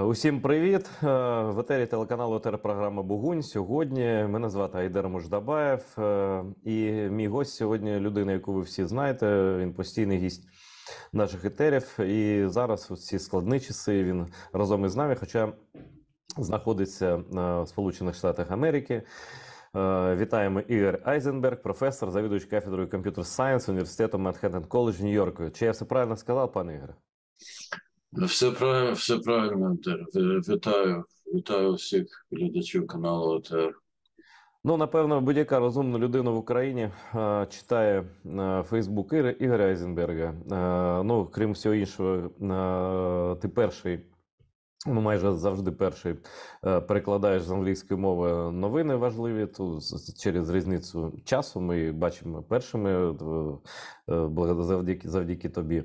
Усім привіт! В етері телеканалу телепрограма «Бугунь». Сьогодні мене звати Айдер Муждабаєв, і мій гость сьогодні людина, яку ви всі знаєте. Він постійний гість наших етерів, і зараз у ці складні часи він разом із нами, хоча знаходиться в Сполучених Штатах Америки. Вітаємо Ігор Айзенберг, професор, завідувач кафедрою Computer Science університету Манхеттен Коледж Нью-Йорку. Чи я все правильно сказав, пане Ігоре? Все правильно, Антер. Вітаю всіх глядачів каналу ОТР. Ну, напевно, будь-яка розумна людина в Україні читає Фейсбук Ігоря Айзенберга. Ну, крім всього іншого, ти перший, ну, майже завжди перший, перекладаєш з англійської мови новини важливі. Тут через різницю часу ми бачимо першими завдяки тобі.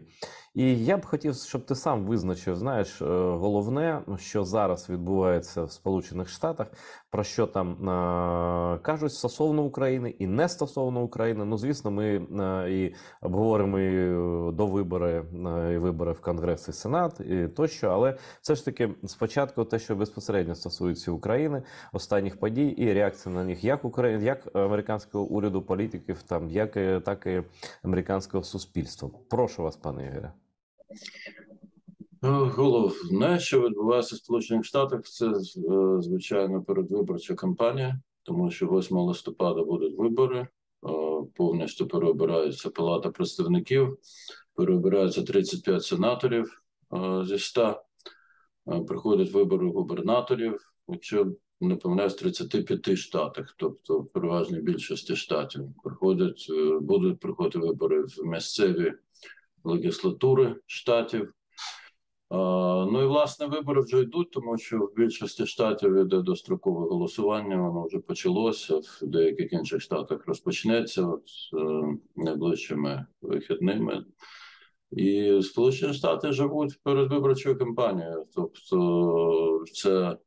І я б хотів, щоб ти сам визначив, знаєш, головне, що зараз відбувається в Сполучених Штатах, про що там кажуть стосовно України і не стосовно України. Ну, звісно, ми і обговоримо і довибори, і вибори в Конгрес і Сенат, і тощо, але все ж таки спочатку те, що безпосередньо стосується України, останніх подій і реакції на них як американського уряду, політиків, там, так і американського суспільства. Прошу вас, пане Ігоре. Головне, що відбувається в Сполучених Штатах, це, звичайно, передвиборча кампанія, тому що 8 листопада будуть вибори, повністю переобирається Палата представників, переобираються 35 сенаторів зі 100, приходять вибори губернаторів, якщо не помиляюсь, в 35 штатах, тобто в переважній більшості штатів. Будуть приходити вибори в місцеві легіслатури штатів. Ну і, власне, вибори вже йдуть, тому що в більшості штатів йде дострокове голосування, воно вже почалося, в деяких інших штатах розпочнеться найближчими вихідними. І Сполучені Штати живуть передвиборчою кампанією, тобто це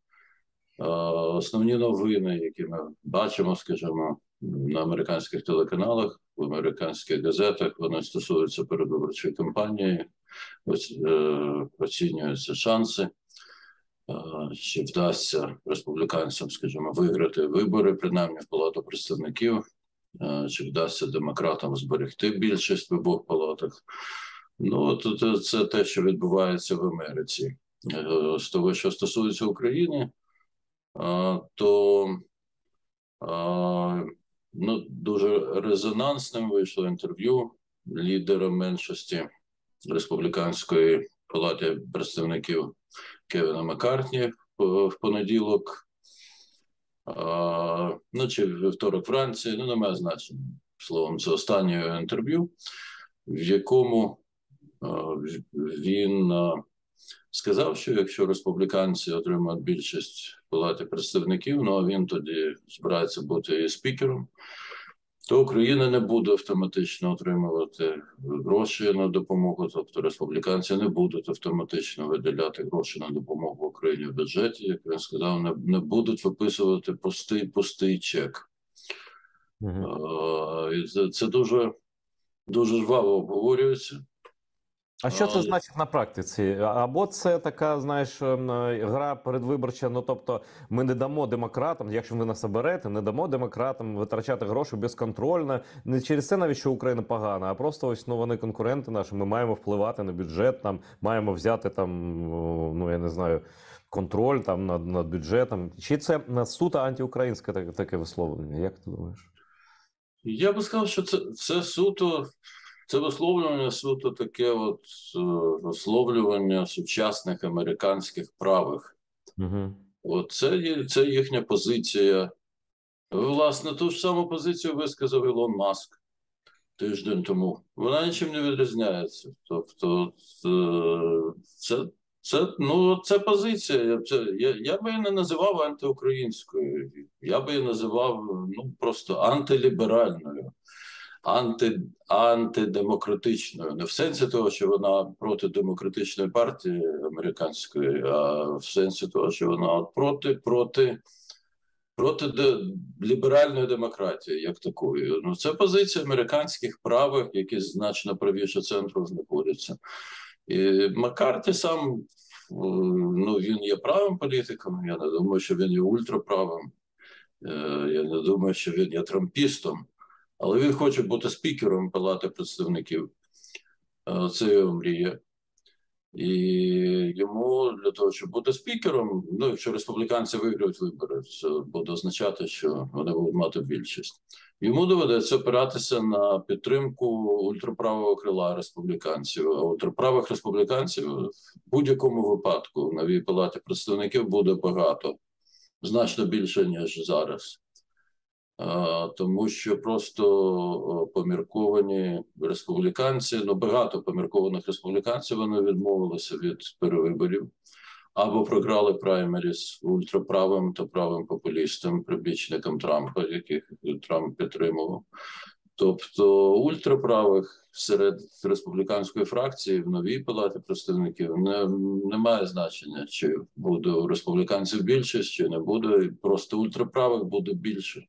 основні новини, які ми бачимо, скажімо, на американських телеканалах, в американських газетах, вони стосуються передвиборчої кампанії, оцінюються шанси, чи вдасться республіканцям, скажімо, виграти вибори, принаймні в Палату представників, чи вдасться демократам зберегти більшість в обох палатах. Ну, це те, що відбувається в Америці. З того, що стосується України, то ну, дуже резонансним вийшло інтерв'ю лідера меншості республіканської палати представників Кевіна Маккартні в понеділок, ну, чи вівторок вранці, ну, немає значення. Словом, це останнє інтерв'ю, в якому він сказав, що якщо республіканці отримають більшість в Палаті представників, ну а він тоді збирається бути і спікером, то Україна не буде автоматично отримувати гроші на допомогу, тобто республіканці не будуть автоматично виділяти гроші на допомогу Україні в бюджеті, як він сказав, не будуть виписувати пустий чек. І це дуже жваво обговорюється. А що це значить на практиці? Або це така, знаєш, гра передвиборча, ну, тобто ми не дамо демократам, якщо ви нас оберете, не дамо демократам витрачати гроші безконтрольно. Не через це навіть, що Україна погана, а просто ось, ну, вони конкуренти наші, ми маємо впливати на бюджет, там, маємо взяти там, ну, я не знаю, контроль там над бюджетом. Чи це суто антиукраїнське таке висловлення? Як ти думаєш? Я би сказав, що це суто... Це висловлювання суто таке от висловлювання сучасних американських правих. От це їхня позиція. Власне, ту ж саму позицію висказав Ілон Маск тиждень тому. Вона нічим не відрізняється. Тобто це позиція. Я би її не називав антиукраїнською. Я би її називав, ну, просто антиліберальною. Антидемократичною. Не в сенсі того, що вона проти демократичної партії американської, а в сенсі того, що вона проти ліберальної демократії, як такої. Ну, це позиція американських правих, які значно правіше центру знаходяться. І Маккарті сам ну, він є правим політиком, я не думаю, що він є ультраправим, я не думаю, що він є трампістом, але він хоче бути спікером Палати представників. Це його мрія. І йому для того, щоб бути спікером, ну, якщо республіканці виграють вибори, це буде означати, що вони будуть мати більшість. Йому доведеться опиратися на підтримку ультраправого крила республіканців. А ультраправих республіканців в будь-якому випадку в новій палаті представників буде багато, значно більше, ніж зараз. Тому що просто помірковані республіканці, ну багато поміркованих республіканців, вони відмовилися від перевиборів або програли праймеріс ультраправим та правим популістам, прибічникам Трампа, яких Трамп підтримував. Тобто ультраправих серед республіканської фракції в новій палаті представників не має значення, чи буде у республіканців більшість, чи не буде. Просто ультраправих буде більше.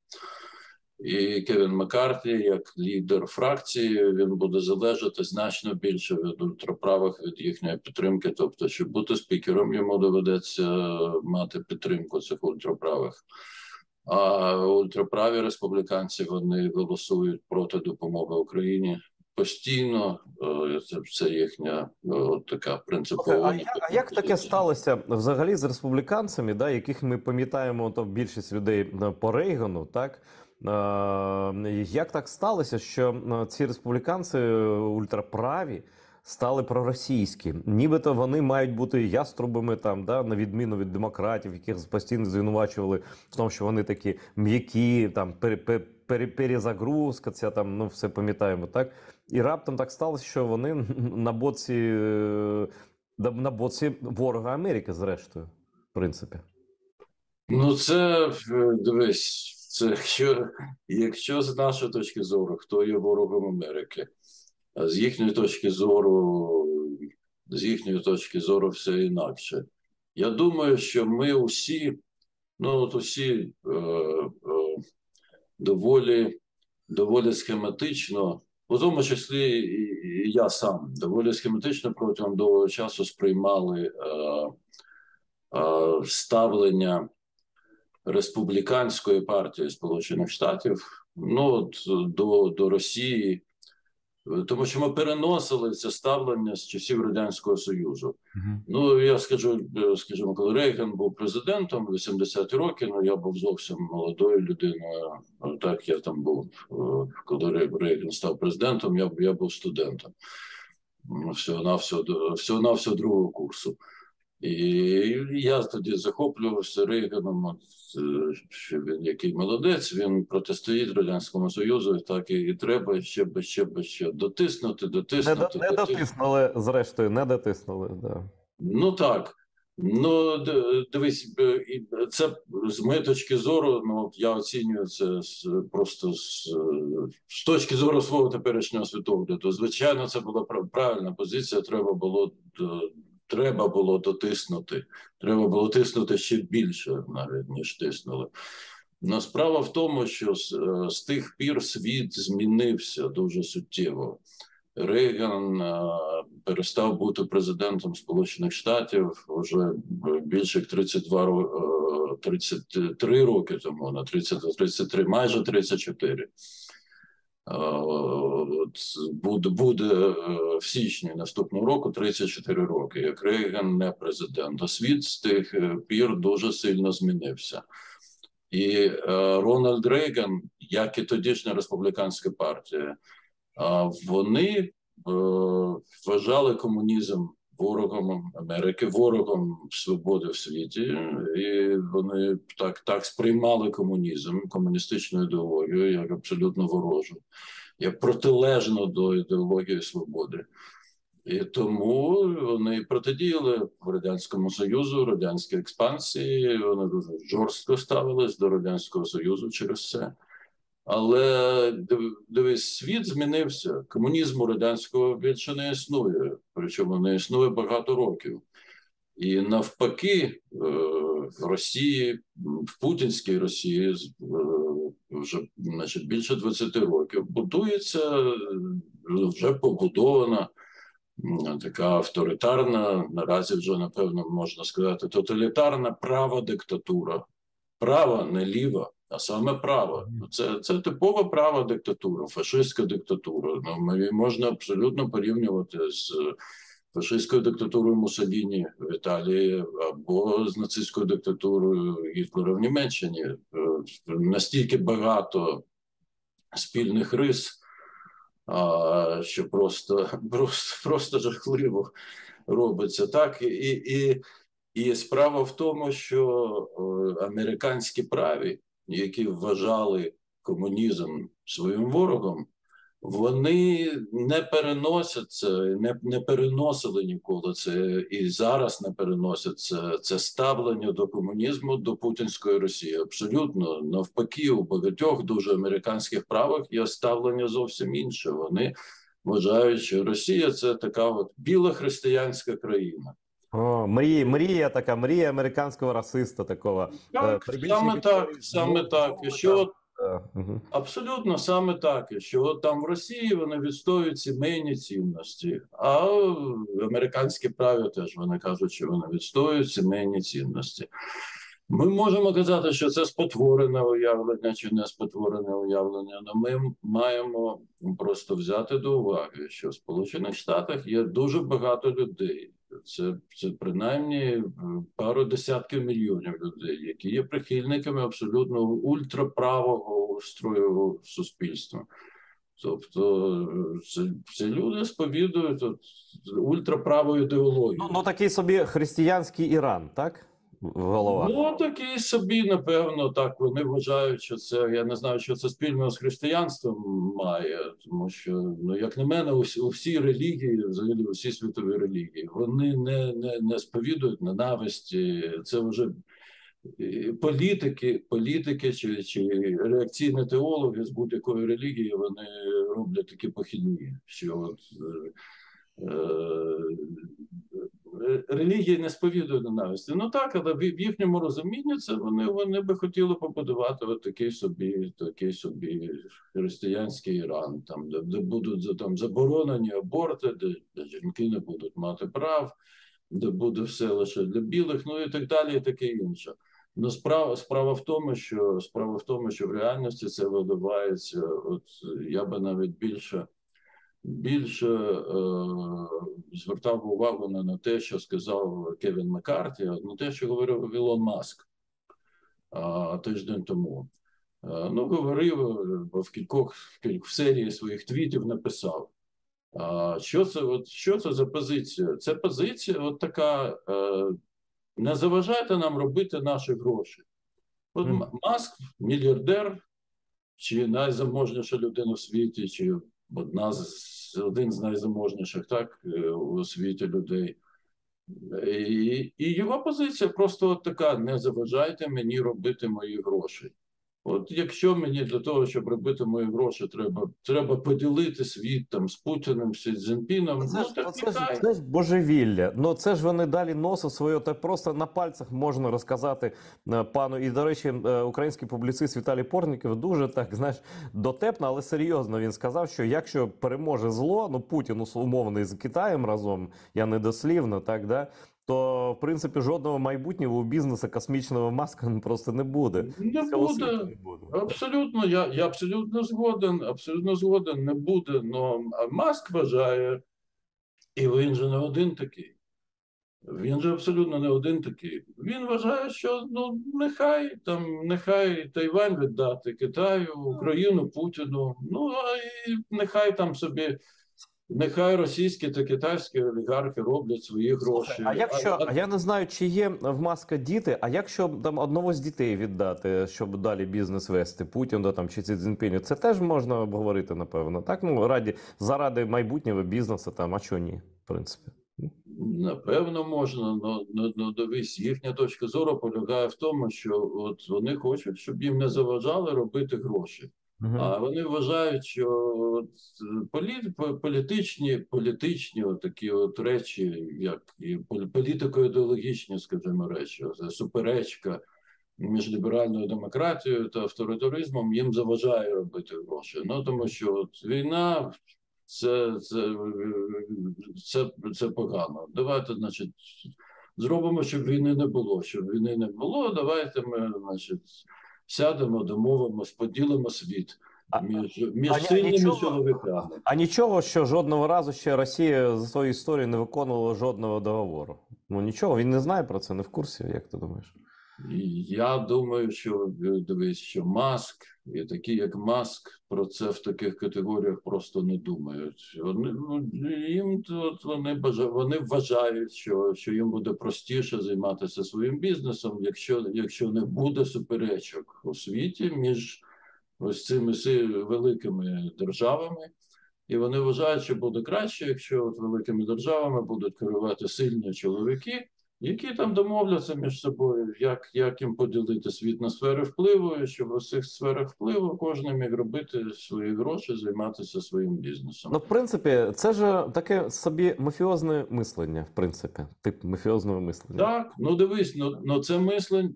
І Кевін Маккарті, як лідер фракції, він буде залежати значно більше від ультраправих, від їхньої підтримки. Тобто, щоб бути спікером, йому доведеться мати підтримку цих ультраправих. А ультраправі республіканці, вони голосують проти допомоги Україні постійно. Це їхня така принципова. А як таке сталося взагалі з республіканцями, да, яких ми пам'ятаємо, то більшість людей по Рейгану, так? Як так сталося, що ці республіканці ультраправі стали проросійські? Нібито вони мають бути яструбами, там, да, на відміну від демократів, яких постійно звинувачували в тому, що вони такі м'які, там, перезагрузка, це там, ну, все пам'ятаємо, так? І раптом так сталося, що вони на боці ворога Америки, зрештою, в принципі. Ну, це, дивись, це якщо з нашої точки зору, хто є ворогом Америки, а з їхньої точки зору все інакше. Я думаю, що ми усі, ну от усі доволі схематично, у тому числі і я сам, доволі схематично протягом довгого часу сприймали ставлення республіканської партії Сполучених Штатів, ну, от, до Росії, тому що ми переносили це ставлення з часів Радянського Союзу. Ну, я скажімо, коли Рейган був президентом в 80-ті роки, ну, я був зовсім молодою людиною, так, я там був, коли Рейган став президентом, я був студентом, всього-навсього другого курсу. І я тоді захоплювався Рейганом, що він який молодець, він протистоїть Радянському Союзу, так і треба ще дотиснути. Не дотиснули, зрештою, не дотиснули, да. Ну так. Ну, дивись, це з моєї точки зору, ну, я оцінюю це просто з точки зору свого теперішнього світогляду. Звичайно, це була правильна позиція, треба було дотиснути. Треба було тиснути ще більше, навіть, ніж тиснули. Но справа в тому, що з тих пір світ змінився дуже суттєво. Рейган перестав бути президентом Сполучених Штатів вже більше як 33 роки тому, на 33, майже 34. Буде в січні наступного року 34 роки, як Рейган не президент. А світ з тих пір дуже сильно змінився. І Рональд Рейган, як і тодішня республіканська партія, вони вважали комунізм ворогом Америки, ворогом свободи в світі, і вони так сприймали комунізм, комуністичну ідеологію, як абсолютно ворожу, як протилежну до ідеології свободи. І тому вони протидіяли Радянському Союзу, радянській експансії, вони дуже жорстко ставились до Радянського Союзу через це. Але, дивись, світ змінився. Комунізму радянського більше не існує, причому не існує багато років. І навпаки, в Росії, в путінській Росії вже, значить, більше 20 років будується, вже побудована така авторитарна, наразі вже, напевно, можна сказати, тоталітарна права диктатура. Права, не ліва, а саме права. Це типова права диктатура, фашистська диктатура. Можна абсолютно порівнювати з фашистською диктатурою Муссоліні в Італії або з нацистською диктатурою Гітлера в Німеччині. Настільки багато спільних рис, що просто жахливо робиться. Так? І справа в тому, що американські праві, які вважали комунізм своїм ворогом, вони не переносять це, не переносили ніколи це, і зараз не переносять це ставлення до комунізму, до путінської Росії. Абсолютно навпаки, у багатьох дуже американських правих є ставлення зовсім інше. Вони вважають, що Росія – це така от біла християнська країна. О, мрія така, мрія американського расиста такого. Так, саме так. І що абсолютно саме так, що там в Росії вони відстоюють сімейні цінності, а американські праві теж вони кажуть, що вони відстоюють сімейні цінності. Ми можемо казати, що це спотворене уявлення чи не спотворене уявлення, але ми маємо просто взяти до уваги, що в Сполучених Штатах є дуже багато людей. Це принаймні пару десятків мільйонів людей, які є прихильниками абсолютно ультраправого устрою суспільства. Тобто це люди сповідують ультраправу ідеологію. Ну, такий собі християнський Іран, так? В головах. Ну, такий собі, напевно, так. Вони вважають, що це, я не знаю, що це спільного з християнством має, тому що, ну, як на мене, усі релігії, взагалі усі світові релігії, вони не сповідують ненависті, це вже політики чи реакційні теологи з будь-якої релігії, вони роблять такі похідні, що от релігії не сповідують ненависті. Ну так, але в їхньому розумінні це вони би хотіли побудувати от такий собі християнський Іран, там, де будуть там заборонені аборти, де жінки не будуть мати прав, де буде все лише для білих, ну і так далі, і таке інше. Ну, справа в тому, що в реальності це виливається, от я би навіть більше звертав увагу на те, що сказав Кевін Маккарті, на те, що говорив Ілон Маск тиждень тому. Ну, говорив, бо в серії своїх твітів написав. Що це за позиція? Це позиція от така, не заважайте нам робити наші гроші. От Маск, мільярдер, чи найзаможніша людина в світі, чи один з найзаможніших, так, у світі людей. І його позиція просто от така: не заважайте мені робити мої гроші. От якщо мені для того, щоб робити мої гроші, треба поділити світ там з Путіним, з Цзіньпіном, це ж божевілля. Ну це ж вони далі носять своє, так просто на пальцях можна розказати пану. І, до речі, український публіцист Віталій Портніков дуже так, знаєш, дотепно, але серйозно він сказав, що якщо переможе зло, ну Путін умовний з Китаєм разом, я не дослівно, так, да, то, в принципі, жодного майбутнього у бізнесу космічного Маска просто не буде. Не буде. Абсолютно, я абсолютно згоден, не буде. Но Маск вважає, і він же не один такий. Він же абсолютно не один такий. Він вважає, що ну нехай Тайвань віддати Китаю, Україну Путіну, ну а і нехай там собі. Нехай російські та китайські олігархи роблять свої гроші. А я не знаю, чи є в Маска діти, а якщо там одного з дітей віддати, щоб далі бізнес вести, Путіну там, чи Цзіньпіню, це теж можна обговорити, напевно, так? Ну, заради майбутнього бізнесу, там, а чого ні, в принципі. Напевно, можна, но дивись, їхня точка зору полягає в тому, що от вони хочуть, щоб їм не заважали робити гроші. А вони вважають, що політичні такі от речі, як і політико-ідеологічні, скажімо, речі, суперечка між ліберальною демократією та авторитаризмом їм заважає робити гроші. Ну, тому що от війна це погано. Давайте, значить, зробимо, щоб війни не було. Щоб війни не було, давайте ми, значить, сядемо, домовимось, поділимо світ А, між сильними нічого, чоловіками. а нічого, що жодного разу ще Росія за свою історію не виконувала жодного договору. Ну нічого, він не знає про це, не в курсі, як ти думаєш? Я думаю, що дивись, що Маск і такі, як Маск, про це в таких категоріях просто не думають. Вони вважають, що їм буде простіше займатися своїм бізнесом, якщо не буде суперечок у світі між ось цими великими державами. І вони вважають, що буде краще, якщо от великими державами будуть керувати сильні чоловіки, які там домовляться між собою, як їм поділити світ на сфери впливу, і щоб у цих сферах впливу кожен міг робити свої гроші, займатися своїм бізнесом. Ну, в принципі, це ж таке собі мафіозне мислення, в принципі, тип мафіозного мислення. Так, ну дивись,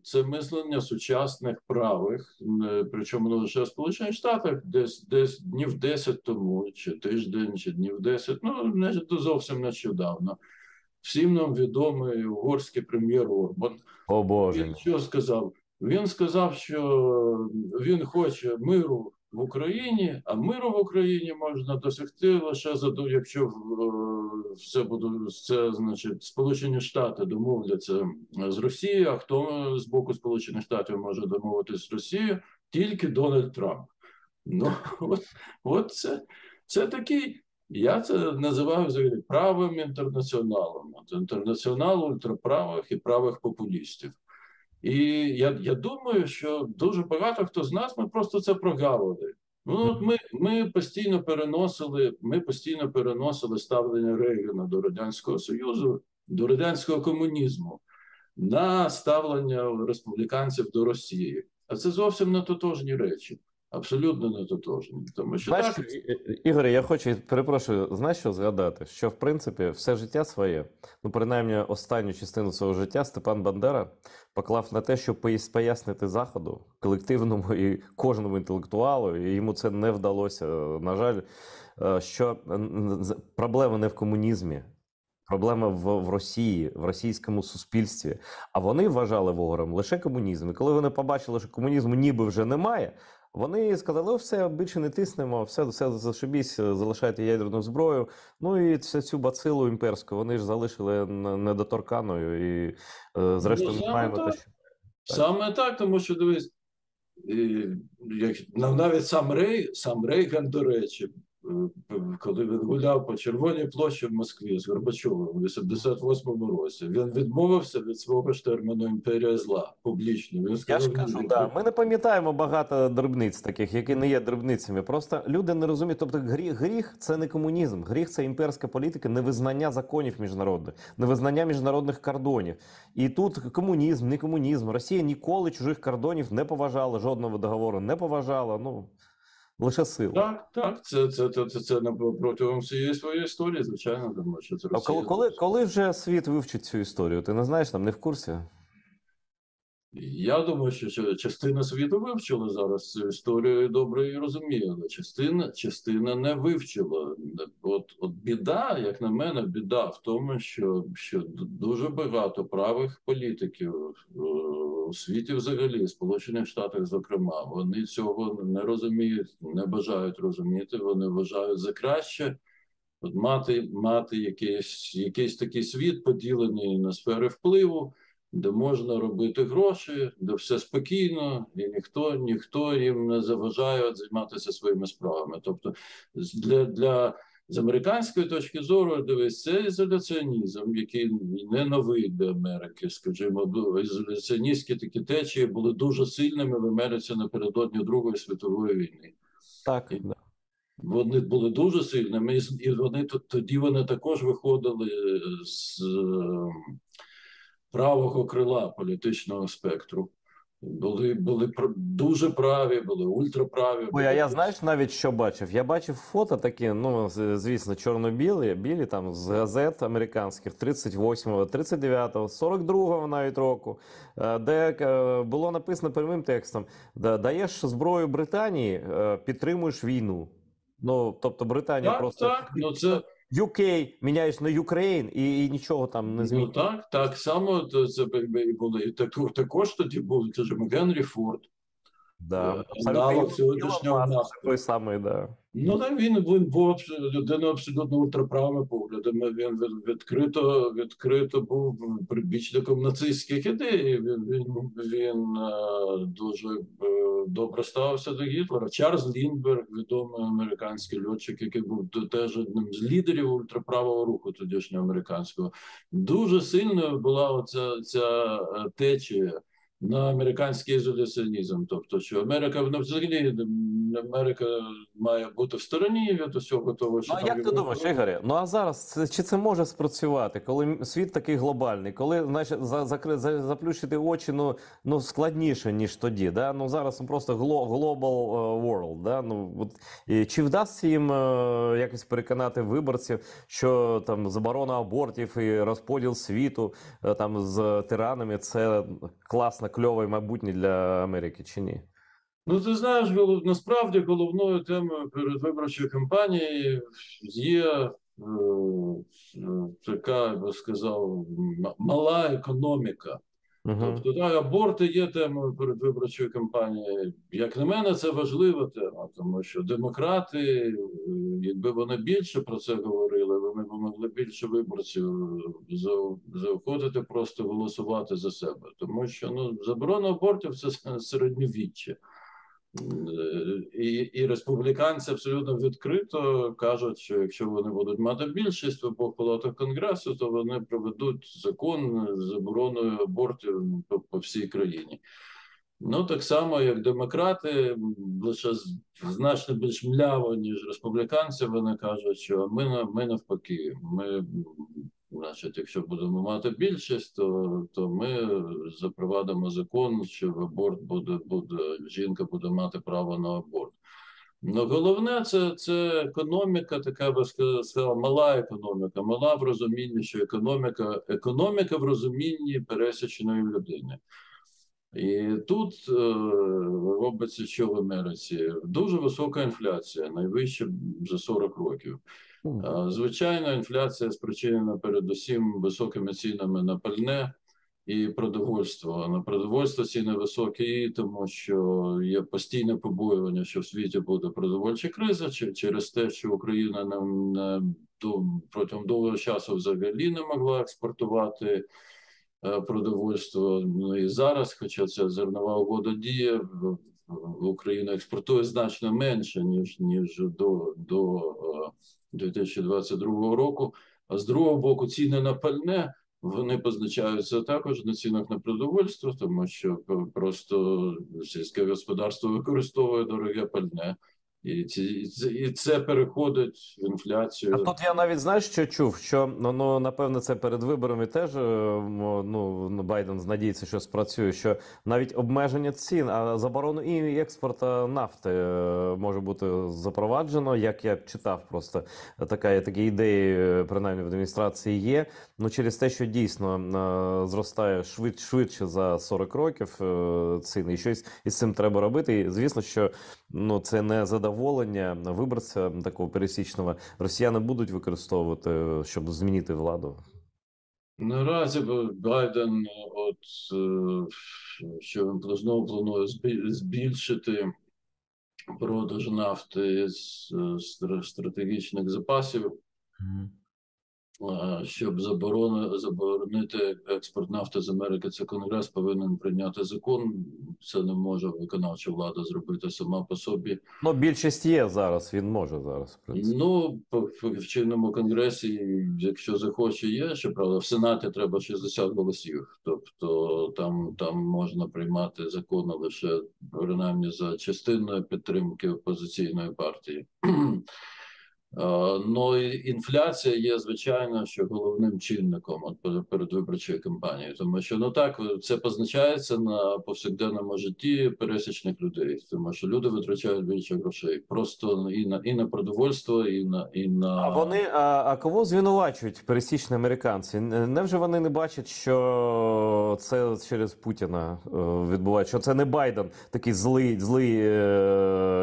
це мислення сучасних правих, причому не лише в Сполучених Штатах, десь днів 10 тому, чи тиждень, чи днів 10, ну не зовсім нещодавно. Всім нам відомий угорський прем'єр Орбан. О Боже. Він що сказав? Він сказав, що він хоче миру в Україні, а миру в Україні можна досягти лише якщо значить, Сполучені Штати домовляться з Росією, а хто з боку Сполучених Штатів може домовитися з Росією? Тільки Дональд Трамп. Ну, от це такий. Я це називаю взагалі правим інтернаціоналом. Інтернаціонал ультраправих і правих популістів. І я думаю, що дуже багато хто з нас, ми просто це прогавили. Ну, от ми постійно переносили ставлення Рейгана до Радянського Союзу, до радянського комунізму, на ставлення республіканців до Росії. А це зовсім не тотожні речі. Абсолютно не тотожні. Тому що знаєш, так... Ігор, я хочу, перепрошую, знаєш, що згадати? Що, в принципі, все життя своє, ну, принаймні, останню частину свого життя Степан Бандера поклав на те, щоб пояснити Заходу, колективному і кожному інтелектуалу, і йому це не вдалося, на жаль, що проблема не в комунізмі, проблема в Росії, в російському суспільстві. А вони вважали ворогом лише комунізм. І коли вони побачили, що комунізму ніби вже немає, вони сказали, все, більше не тиснемо, все зашибісь, залишайте ядерну зброю. Ну і цю бацилу імперську вони ж залишили недоторканою і зрештою ми маємо те, що... Саме так, тому що, дивись, навіть сам Рейган, до речі, коли він гуляв по Червоній площі в Москві з Горбачовим у 88-му році, він відмовився від свого ж терміну «імперія зла» публічно. Він сказав, я ж кажу, да. Ми не пам'ятаємо багато дрібниць таких, які не є дрібницями. Просто люди не розуміють. Тобто гріх – це не комунізм. Гріх – це імперська політика, невизнання законів міжнародних, невизнання міжнародних кордонів. І тут комунізм, не комунізм. Росія ніколи чужих кордонів не поважала, жодного договору не поважала. Ну, лише сила. Так, це протягом всієї своєї історії, звичайно, тому що це Росія. Коли вже світ вивчить цю історію? Ти не знаєш, там не в курсі? Я думаю, що частина світу вивчила зараз цю історію і добре її розуміє, але частина не вивчила. От біда, як на мене, біда в тому, що дуже багато правих політиків у світі взагалі, в Сполучених Штатах зокрема, вони цього не розуміють, не бажають розуміти, вони вважають за краще от мати якийсь такий світ, поділений на сфери впливу, де можна робити гроші, де все спокійно, і ніхто їм не заважає займатися своїми справами. Тобто з американської точки зору, дивись, це ізоляціонізм, який не новий для Америки, скажімо, ізоляціоністські такі течії були дуже сильними в Америці напередодні Другої світової війни. Так, Вони були дуже сильними, і тоді вони також виходили з правого крила політичного спектру. Були дуже праві, були ультраправі. Ой, а я знаєш навіть що бачив? Я бачив фото такі, ну, звісно, чорно-білі, там з газет американських 38-го, 39-го, 42-го навіть року, де було написано прямим текстом: даєш зброю Британії, підтримуєш війну. Ну, тобто Британія Так, просто так, ну це UK міняєш на Ukraine і нічого там не ну змінює. так само це і було. І також тоді був, скажімо, Генрі Форд, Да, абсолютно. аналог Ілон сьогоднішнього Маск нафти. такий самий, да. Ну так він був людиною абсолютно ультраправими поглядами. Він відкрито був прибічником нацистських ідей. Він дуже добре ставився до Гітлера. Чарльз Ліндберг, відомий американський льотчик, який був теж одним з лідерів ультраправого руху тодішнього американського. Дуже сильною була ця течія на американський ізоляціонізм, тобто, що Америка взагалі Америка має бути в стороні від усього того, що Ну, а там як ти думаєш, Ігорі? Ну а зараз чи це може спрацювати, коли світ такий глобальний, коли значить, заплющити очі ну складніше, ніж тоді. Да? Ну зараз просто global world. Да? Ну, от, чи вдасться їм якось переконати виборців, що там заборона абортів і розподіл світу там з тиранами це класно, кльово і майбутнє для Америки, чи ні? Ну, ти знаєш, насправді головною темою передвиборчої кампанії є така, я би сказав, мала економіка. Угу. Тобто, так, аборти є темою передвиборчої кампанії. Як на мене, це важлива тема, тому що демократи, якби вони більше про це говорили, вони б могли більше виборців заохотити просто голосувати за себе. Тому що ну, заборона абортів – це середньовіччя. І республіканці абсолютно відкрито кажуть, що якщо вони будуть мати більшість в обох палатах Конгресу, то вони проведуть закон з забороною абортів по всій країні. Ну, так само, як демократи, лише значно більш мляво, ніж республіканці, вони кажуть, що ми навпаки, значить, якщо будемо мати більшість, то ми запровадимо закон, що аборт жінка буде мати право на аборт. Ну, головне, це економіка, така би сказала, мала економіка, мала в розумінні, що економіка в розумінні пересічної людини. І тут робиться, що в Америці дуже висока інфляція, найвища за 40 років. Звичайно, інфляція спричинена передусім високими цінами на пальне і продовольство. На продовольство ціни високі, тому що є постійне побоювання, що в світі буде продовольча криза, через те, що Україна протягом довгого часу взагалі не могла експортувати продовольство. Ну і зараз, хоча ця зернова угода діє, Україна експортує значно менше, ніж до 2022 року. А з другого боку, ціни на пальне, вони позначаються також на цінах на продовольство, тому що просто сільське господарство використовує дороге пальне. І це переходить в інфляцію. Тут я навіть знаєш, що чув, що ну напевно це перед виборами теж ну Байден надіється, що спрацює, що навіть обмеження цін, а заборону і експорту нафти може бути запроваджено, як я читав, просто такі ідеї, принаймні в адміністрації є. Ну через те, що дійсно зростає швидше за 40 років ціни, і щось із цим треба робити. І звісно, що ну це не задоволення виборця такого пересічного. Росіяни будуть використовувати, щоб змінити владу. Наразі Байден, що він знову планує збільшити продаж нафти з стратегічних запасів, щоб заборонити експорт нафти з Америки. Це Конгрес повинен прийняти закон. Це не може виконавча влада зробити сама по собі. Ну, більшість є зараз, він може зараз. Ну, в чинному Конгресі, якщо захоче, є, щоправда, в Сенаті треба 60 голосів. Тобто там можна приймати закони лише, принаймні, за частиною підтримки опозиційної партії. Ну, інфляція є, звичайно, що головним чинником передвиборчої кампанії, тому що ну так це позначається на повсякденному житті пересічних людей, тому що люди витрачають більше грошей просто і на продовольство, А вони, а кого звинувачують пересічні американці? Невже вони не бачать, що це через Путіна відбувається? Що це не Байден, такий злий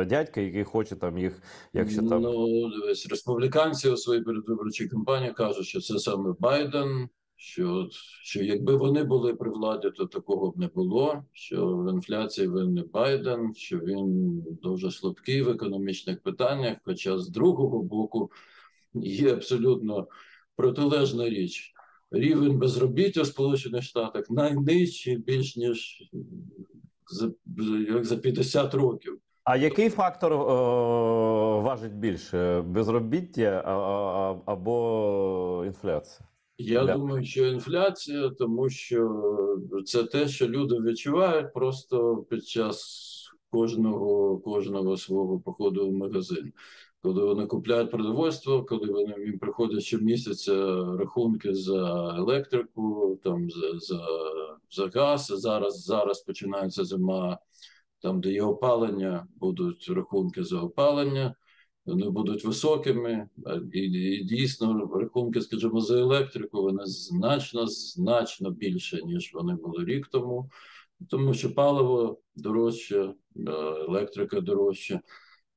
дядька, який хоче там їх, якщо там. Ну, дивись, республіканці у своїй передвиборчій кампанії кажуть, що це саме Байден, що якби вони були при владі, то такого б не було, що в інфляції винний Байден, що він дуже слабкий в економічних питаннях, хоча з другого боку є абсолютно протилежна річ. Рівень безробіття в Сполучених Штатах найнижчий більш ніж за 50 років. А який фактор важить більше? Безробіття або інфляція? Я думаю, що інфляція, тому що це те, що люди відчувають просто під час кожного свого походу в магазин. Коли вони купляють продовольство, коли їм приходять щомісяця рахунки за електрику, там за газ. Зараз починається зима, там, де є опалення, будуть рахунки за опалення. Вони будуть високими, і дійсно рахунки, скажімо, за електрику, вони значно більше, ніж вони були рік тому що паливо дорожче, електрика дорожча.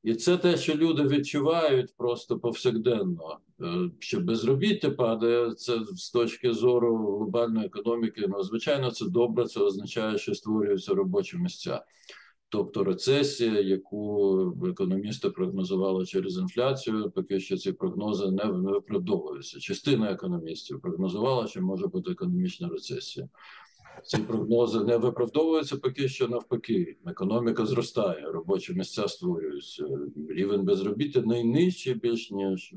І це те, що люди відчувають просто повсякденно. Що безробіття падає, це з точки зору глобальної економіки, ну, звичайно, це добре, це означає, що створюються робочі місця. Тобто рецесія, яку економісти прогнозували через інфляцію, поки що ці прогнози не виправдовуються. Частина економістів прогнозувала, що може бути економічна рецесія. Ці прогнози не виправдовуються поки що, навпаки. Економіка зростає, робочі місця створюються. Рівень безробіття найнижчий більш ніж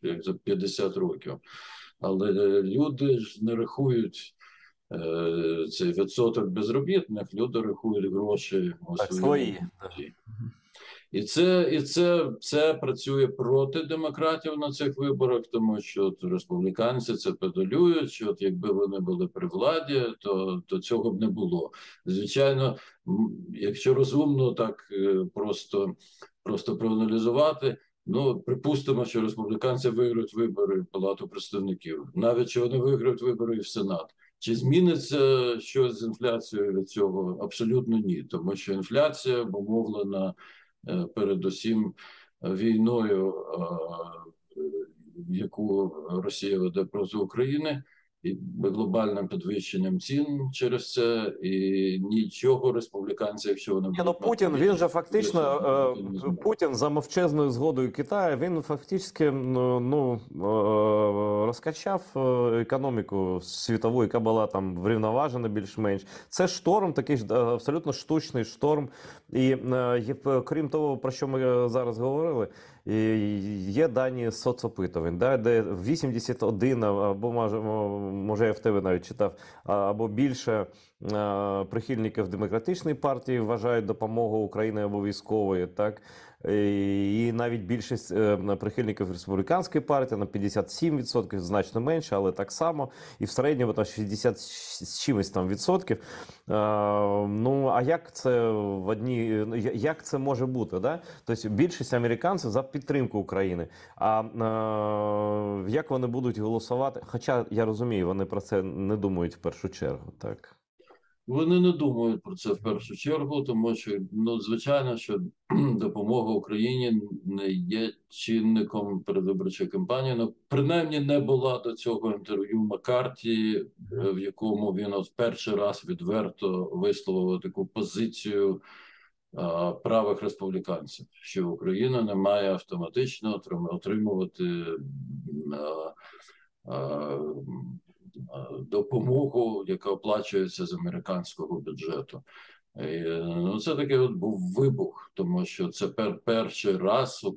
як за 50 років. Але люди ж не рахують цей відсоток безробітних, люди рахують гроші у свої. І це працює проти демократів на цих виборах, тому що республіканці це педалюють, що от якби вони були при владі, то цього б не було. Звичайно, якщо розумно так просто проаналізувати, ну, припустимо, що республіканці виграють вибори в Палату представників, навіть що вони виграють вибори і в Сенат. Чи зміниться щось з інфляцією від цього? Абсолютно ні, тому що інфляція обумовлена передусім війною, яку Росія веде проти України, і глобальним підвищенням цін через це, і нічого республіканці, якщо вони будуть... Путін, він же фактично, Путін за мовчезною згодою Китаю, він фактично розкачав економіку світову, яка була там врівноважена більш-менш. Це шторм, такий абсолютно штучний шторм. І крім того, про що ми зараз говорили, є дані соцопитувань, де 81, або може я в тебе навіть читав, або більше прихильників демократичної партії вважають допомогу Україні обов'язковою, так? І навіть більшість прихильників республіканської партії на 57%, значно менше, але так само. І в середньому там 60 з чимось там відсотків. Ну, а як це може бути, да? Тобто більшість американців за підтримку України. А як вони будуть голосувати? Хоча, я розумію, вони про це не думають в першу чергу, так? Вони не думають про це в першу чергу, тому що, ну, звичайно, що допомога Україні не є чинником передвиборчої кампанії. Ну, принаймні не була до цього інтерв'ю Маккарті, в якому він в перший раз відверто висловив таку позицію правих республіканців, що Україна не має автоматично отримувати допомогу, яка оплачується з американського бюджету. Ну, це такий от був вибух, тому що це перший раз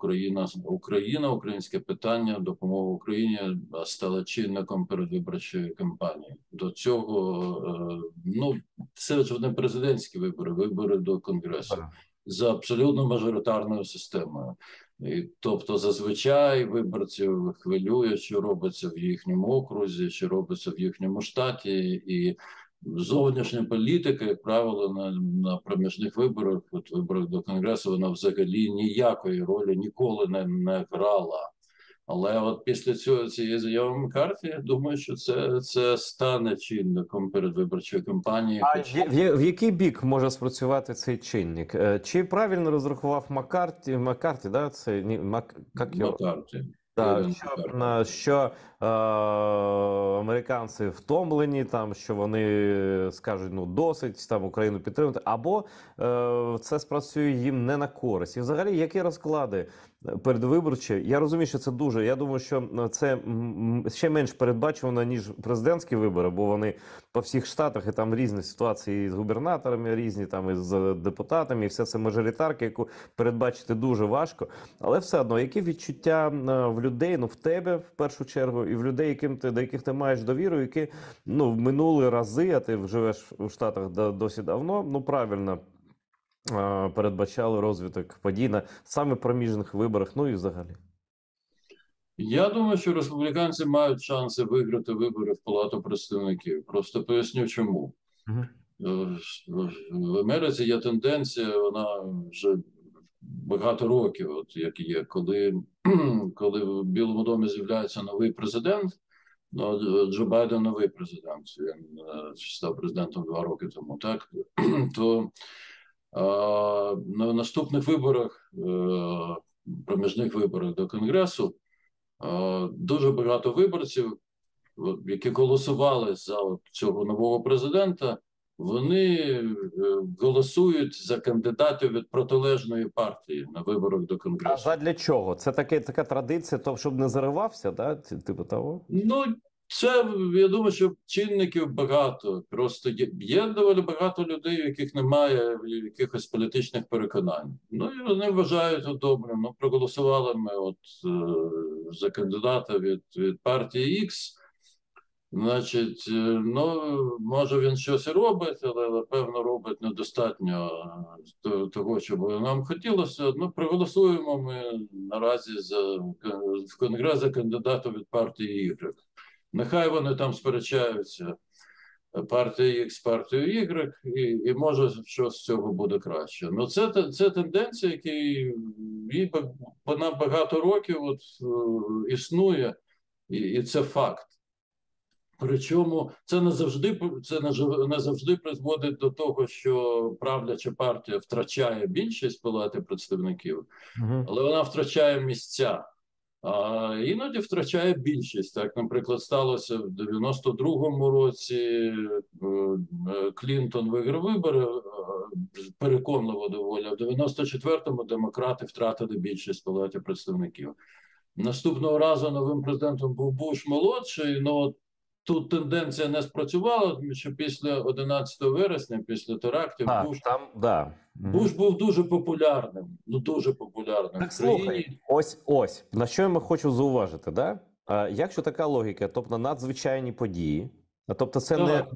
українське питання, допомога Україні стала чинником передвиборчої кампанії. До цього, ну, це ж не президентські вибори, вибори до Конгресу за абсолютно мажоритарною системою. Тобто зазвичай виборців хвилює, що робиться в їхньому окрузі, що робиться в їхньому штаті, і зовнішня політика, як правило, на проміжних виборах, от виборах до Конгресу, вона взагалі ніякої ролі ніколи не грала. Але от після цієї заяви Маккарті, я думаю, що це стане чинником передвиборчої кампанії. А в який бік може спрацювати цей чинник? Чи правильно розрахував Маккарті, да? Це як його? Маккарті. Так, що американці втомлені, там, що вони скажуть, ну, досить, там, Україну підтримати, або це спрацює їм не на користь. І взагалі, які розклади передвиборчі? Я розумію, що це дуже, я думаю, що це ще менш передбачувано, ніж президентські вибори, бо вони по всіх штатах, і там різні ситуації з губернаторами, різні там із депутатами, і все це мажоритарки, яку передбачити дуже важко. Але все одно, які відчуття в людей, ну в тебе в першу чергу, і в людей, до яких ти маєш довіру, які ну в минулі рази, а ти живеш у Штатах досить давно, ну правильно передбачали розвиток подій на саме проміжних виборах, ну і взагалі. Я думаю, що республіканці мають шанси виграти вибори в Палату представників. Просто поясню, чому. В Америці є тенденція, вона вже багато років, от як є, коли в Білому домі з'являється новий президент, ну, Джо Байден новий президент, він став президентом 2 роки тому, так, то на наступних виборах, проміжних виборах до Конгресу, дуже багато виборців, які голосували за цього нового президента, вони голосують за кандидатів від протилежної партії на виборах до Конгресу. А задля чого? Це така традиція, то щоб не заривався, да? Типу того? Ну, це, я думаю, що чинників багато. Просто є доволі багато людей, у яких немає якихось політичних переконань. Ну, і вони вважають добрим. Ну, проголосували ми за кандидата від партії X. Значить, ну, може він щось і робить, але певно робить недостатньо того, що нам хотілося. Ну, проголосуємо ми наразі в Конгрес за кандидата від партії Y. Нехай вони там сперечаються, партія X, партію Y, і може щось з цього буде краще. Ну, це тенденція, яка вона багато років існує, і це факт. Причому це не завжди призводить до того, що правляча партія втрачає більшість Палати представників, але вона втрачає місця. А іноді втрачає більшість. Так, наприклад, сталося в 92-му році. Клінтон виграв вибори переконливо доволі, а в 94-му демократи втратили більшість в Палаті представників. Наступного разу новим президентом був Буш молодший, але тут тенденція не спрацювала, тому що після 11 вересня, після терактів, Буш був дуже популярним. Ну, дуже популярним. Так, слухай, ось, на що я хочу зауважити, да? Якщо така логіка, тобто надзвичайні події, тобто це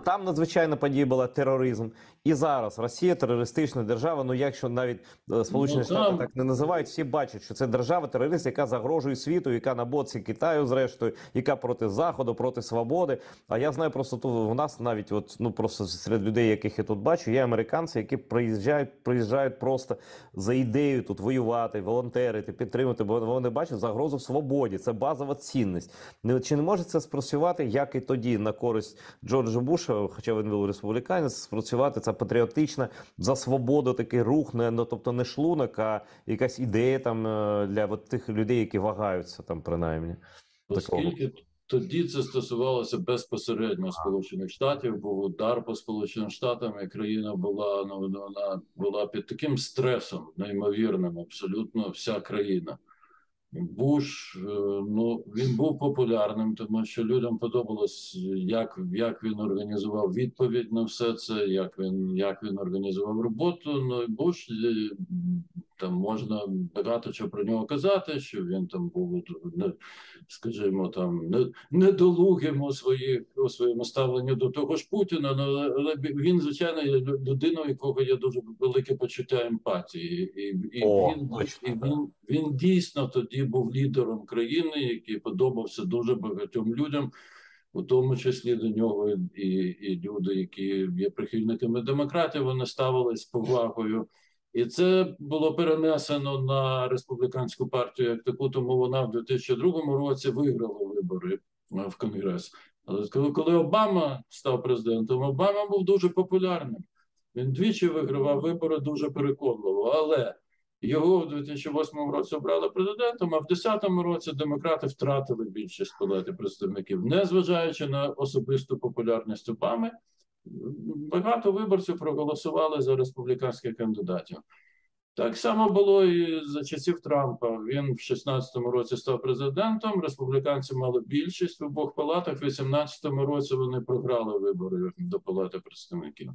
там надзвичайна подія була тероризм, і зараз Росія терористична держава, ну якщо навіть Сполучені Штати так не називають, всі бачать, що це держава-терорист, яка загрожує світу, яка на боці Китаю зрештою, яка проти Заходу, проти свободи. А я знаю просто тут у нас навіть просто серед людей, яких я тут бачу, є американці, які приїжджають просто за ідеєю тут воювати, волонтерити, підтримати, бо вони бачать загрозу свободі, це базова цінність. Чи не може це спрацювати, як і тоді на користь Джорджа Буша, хоча він був республіканець, спрацювати це патріотично, за свободу такий рух, тобто не шлунок, а якась ідея там для тих людей, які вагаються там принаймні. Оскільки тоді це стосувалося безпосередньо Сполучених Штатів, був удар по Сполученим Штатам, і країна вона була під таким стресом, неймовірним, абсолютно вся країна. Буш, ну, він був популярним, тому що людям подобалось, як він організував відповідь на все це, як він організував роботу. Ну, і Буш там можна багато чого про нього казати, що він там був, скажімо, там недолугим у своєму ставленні до того ж Путіна, але він, звичайно, є людиною, у якого є дуже велике почуття емпатії, він дійсно тоді був лідером країни, який подобався дуже багатьом людям. У тому числі до нього і люди, які є прихильниками демократії, вони ставились з повагою. І це було перенесено на республіканську партію як таку, тому вона в 2002 році виграла вибори в Конгрес. Але коли Обама став президентом, Обама був дуже популярним. Він двічі вигравав вибори дуже переконливо, але його в 2008 році обрали президентом, а в 2010 році демократи втратили більшість в Палаті представників. Незважаючи на особисту популярність Обами, багато виборців проголосували за республіканських кандидатів. Так само було і за часів Трампа. Він в 2016 році став президентом, республіканці мали більшість в обох палатах, в 2018 році вони програли вибори до Палати представників.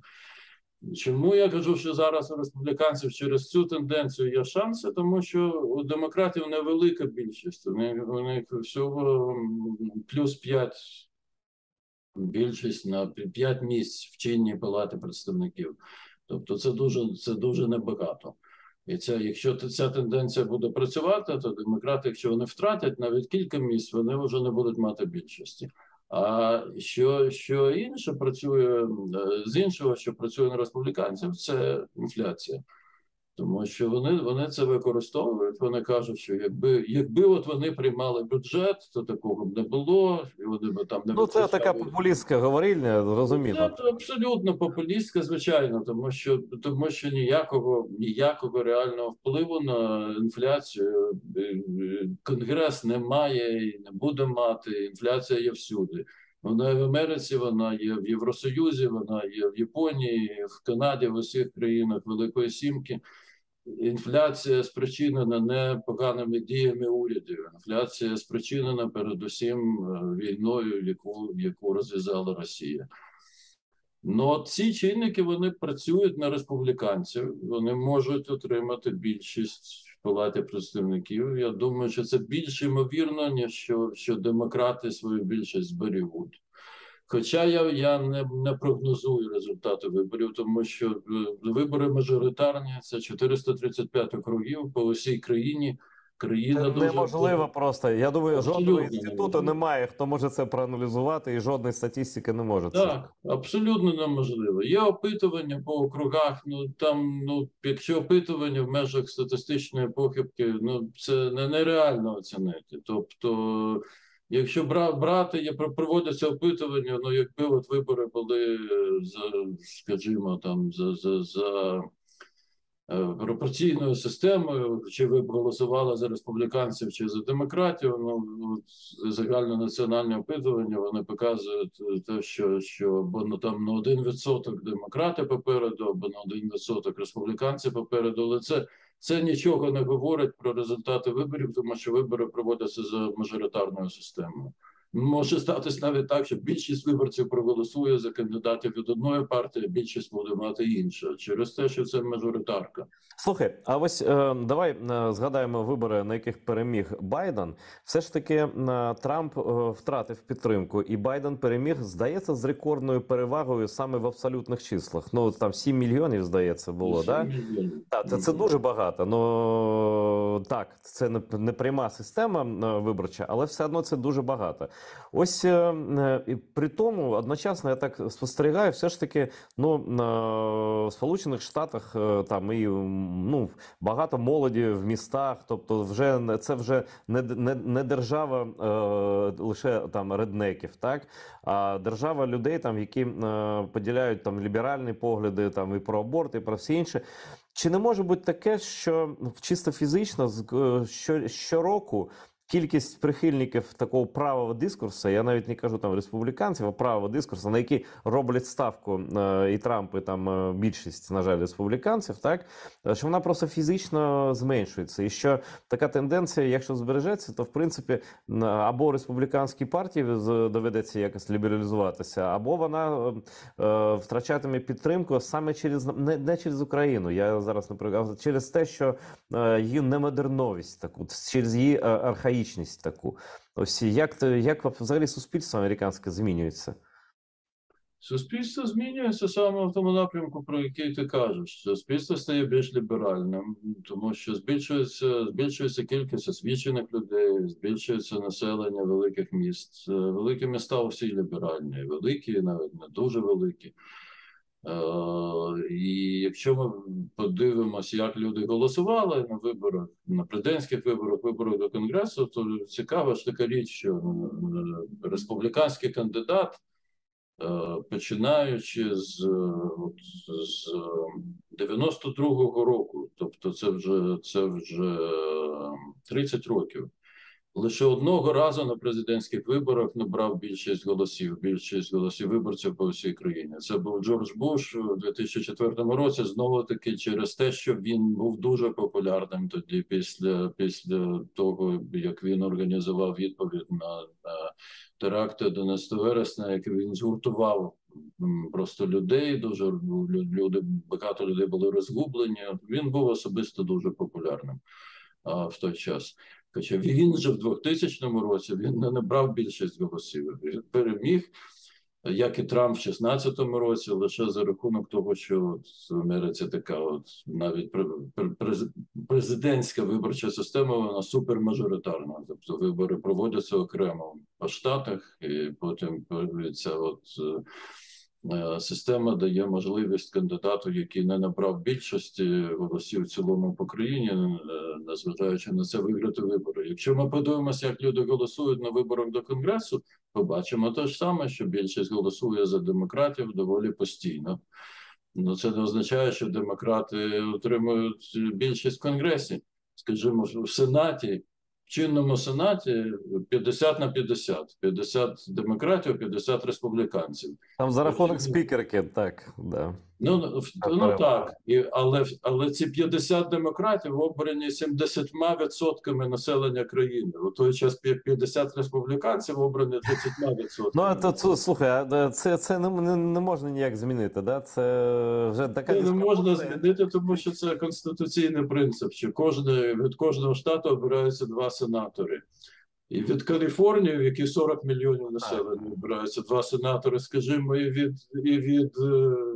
Чому я кажу, що зараз у республіканців через цю тенденцію є шанси? Тому що у демократів невелика більшість. У них всього плюс 5 більшість на 5 місць в чинній Палаті представників. Тобто це дуже небагато. І якщо ця тенденція буде працювати, то демократи, якщо вони втратять навіть кілька місць, вони вже не будуть мати більшості. А що інше працює, з іншого, що працює на республіканців, це інфляція. Тому що вони це використовують, вони кажуть, що якби от вони приймали бюджет, то такого б не було, і вони б там не це така популістська говорильня, зрозуміло. Це абсолютно популістська, звичайно, тому що ніякого реального впливу на інфляцію Конгрес не має і не буде мати, інфляція є всюди. Вона є в Америці, вона є в Євросоюзі, вона є в Японії, в Канаді, в усіх країнах Великої Сімки. Інфляція спричинена не поганими діями урядів. Інфляція спричинена передусім війною, яку розв'язала Росія. Ну, ці чинники, вони працюють на республіканців, вони можуть отримати більшість в Палаті представників. Я думаю, що це більш ймовірно, ніж що демократи свою більшість зберігуть. Хоча я не прогнозую результати виборів, тому що вибори мажоритарні, це 435 округів по усій країні. Країна це дуже неможливо просто. Я думаю, абсолютно жодного інституту немає, хто може це проаналізувати, і жодної статистики не може. Так, абсолютно неможливо. Є опитування по округах, якщо опитування в межах статистичної похибки, це нереально оцінити. Тобто, якщо брати, проводяться опитування, якби от вибори були скажімо, там за пропорційною системою, чи ви б голосували за республіканців, чи за демократів, загальнонаціональні опитування, вони показують те, що або там на 1% демократи попереду, або на 1% республіканці попереду, але це нічого не говорить про результати виборів, тому що вибори проводяться за мажоритарною системою. Може статись навіть так, що більшість виборців проголосує за кандидатів від одної партії, більшість буде мати інша, через те, що це мажоритарка. Слухай, а ось давай згадаємо вибори, на яких переміг Байден. Все ж таки Трамп втратив підтримку, і Байден переміг, здається, з рекордною перевагою саме в абсолютних числах. Там 7 мільйонів, здається, було, так? Так, це дуже багато. Так, це не пряма система виборча, але все одно це дуже багато. Ось при тому, одночасно, я так спостерігаю, все ж таки, в Сполучених Штатах там і багато молоді в містах, тобто це вже не держава лише там реднеків, так, а держава людей, там, які поділяють там ліберальні погляди, там і про аборт, і про все інше. Чи не може бути таке, що чисто фізично щороку кількість прихильників такого правого дискурсу, я навіть не кажу там республіканців, а правого дискурсу, на який роблять ставку і Трамп, і там більшість, на жаль, республіканців, так, що вона просто фізично зменшується. І що така тенденція, якщо збережеться, то в принципі або республіканській партії доведеться якось лібералізуватися, або вона втрачатиме підтримку саме через не через Україну. Я зараз не а через те, що її немодерновість таку, через її архаїчність таку. Ось як взагалі суспільство американське змінюється? Суспільство змінюється саме в тому напрямку, про який ти кажеш. Суспільство стає більш ліберальним, тому що збільшується кількість освічених людей, збільшується населення великих міст. Великі міста всі ліберальні, великі, навіть не дуже великі. І якщо ми подивимося, як люди голосували на виборах, на президентських виборах до Конгресу, то цікава ж така річ, що республіканський кандидат, починаючи з 92-го року, тобто це вже 30 років, лише одного разу на президентських виборах набрав більшість голосів виборців по всій країні. Це був Джордж Буш у 2004 році, знову-таки через те, що він був дуже популярним тоді, після того, як він організував відповідь на теракти 11 вересня, який він згуртував просто людей, багато людей були розгублені. Він був особисто дуже популярним в той час. Хоча він же в 2000 році він не набрав більшість голосів. Він переміг, як і Трамп в 2016 році, лише за рахунок того, що в Америці така навіть президентська виборча система, вона супермажоритарна. Тобто вибори проводяться окремо по штатах, і потім ця система дає можливість кандидату, який не набрав більшості голосів в цілому по країні, незважаючи на це, виграти вибори. Якщо ми подивимося, як люди голосують на виборах до Конгресу, побачимо те ж саме, що більшість голосує за демократів доволі постійно. Ну, це не означає, що демократи отримують більшість в Конгресі. Скажімо, в Сенаті, в чинному Сенаті 50 на 50. 50 демократів, 50 республіканців. Там за рахунок спікерки, так, да. Ну так, але ці 50 демократів обрані 70% населення країни. У той час 50 республіканців обрані 30%. Ну, а то, слухай, це не можна ніяк змінити, да? Це вже така Це не можна змінити, тому що це конституційний принцип, що від кожного штату обираються 2 сенатори. І від Каліфорнії, в якій 40 мільйонів населення, обираються 2 сенатори, скажімо, і від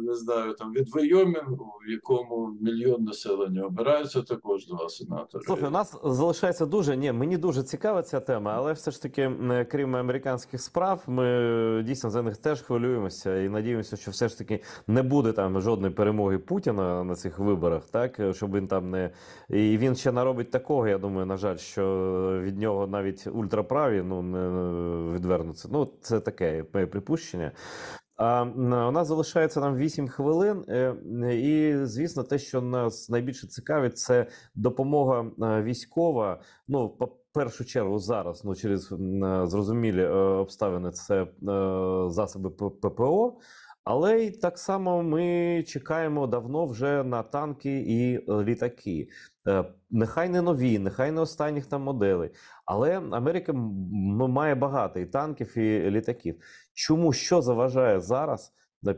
не знаю, там, від Вайомінгу, в якому 1 мільйон населення, обираються також 2 сенатори. Слухай, у нас залишається мені дуже цікава ця тема, але все ж таки, крім американських справ, ми дійсно за них теж хвилюємося і надіємося, що все ж таки не буде там жодної перемоги Путіна на цих виборах, так, щоб він там не... І він ще наробить такого, я думаю, на жаль, що від нього навіть ультраправі, не відвернуться. Ну, це таке моє припущення. У нас залишається нам 8 хвилин, і, звісно, те, що нас найбільше цікавить, це допомога військова. Ну, по першу чергу зараз, через зрозумілі обставини, це засоби ППО. Але й так само ми чекаємо давно вже на танки і літаки. Нехай не нові, нехай не останніх там моделей. Але Америка має багато і танків, і літаків. Чому, що заважає зараз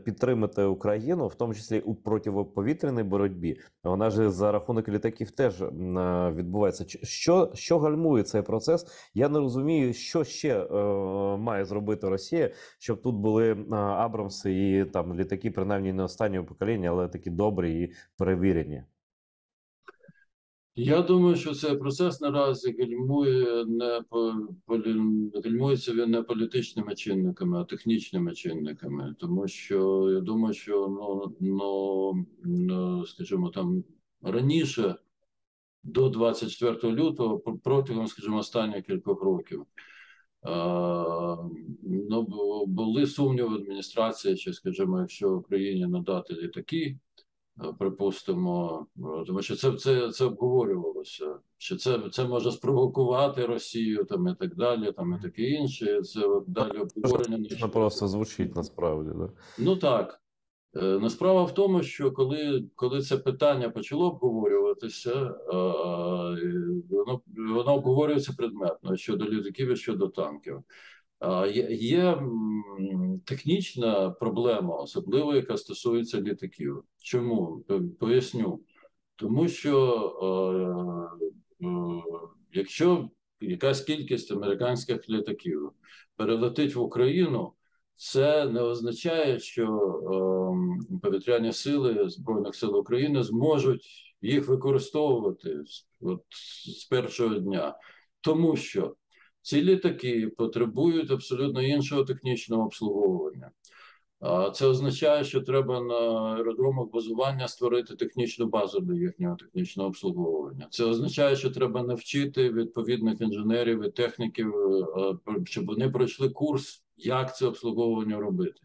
підтримати Україну, в тому числі у протиповітряній боротьбі? Вона ж за рахунок літаків теж відбувається. Що гальмує цей процес? Я не розумію, що ще має зробити Росія, щоб тут були Абрамси і там літаки, принаймні не останнього покоління, але такі добрі і перевірені. Я думаю, що цей процес наразі гальмується він не політичними чинниками, а технічними чинниками. Тому що я думаю, що скажімо, там раніше, до 24 лютого, протягом, скажімо, останніх кількох років, були сумніви в адміністрації, чи, скажімо, якщо Україні надати літаки, припустимо, тому що це обговорювалося. що це може спровокувати Росію там, і так далі, там, і таке інше. Це далі обговорення. Це просто звучить насправді, да? Ну так. Справа в тому, що коли це питання почало обговорюватися, воно обговорюється предметно щодо літаків і щодо танків. Є технічна проблема, особливо яка стосується літаків. Чому? Поясню. Тому що якщо якась кількість американських літаків перелетить в Україну, це не означає, що повітряні сили Збройних сил України зможуть їх використовувати з першого дня. Тому що ці літаки потребують абсолютно іншого технічного обслуговування. Це означає, що треба на аеродромах базування створити технічну базу для їхнього технічного обслуговування. Це означає, що треба навчити відповідних інженерів і техніків, щоб вони пройшли курс, як це обслуговування робити.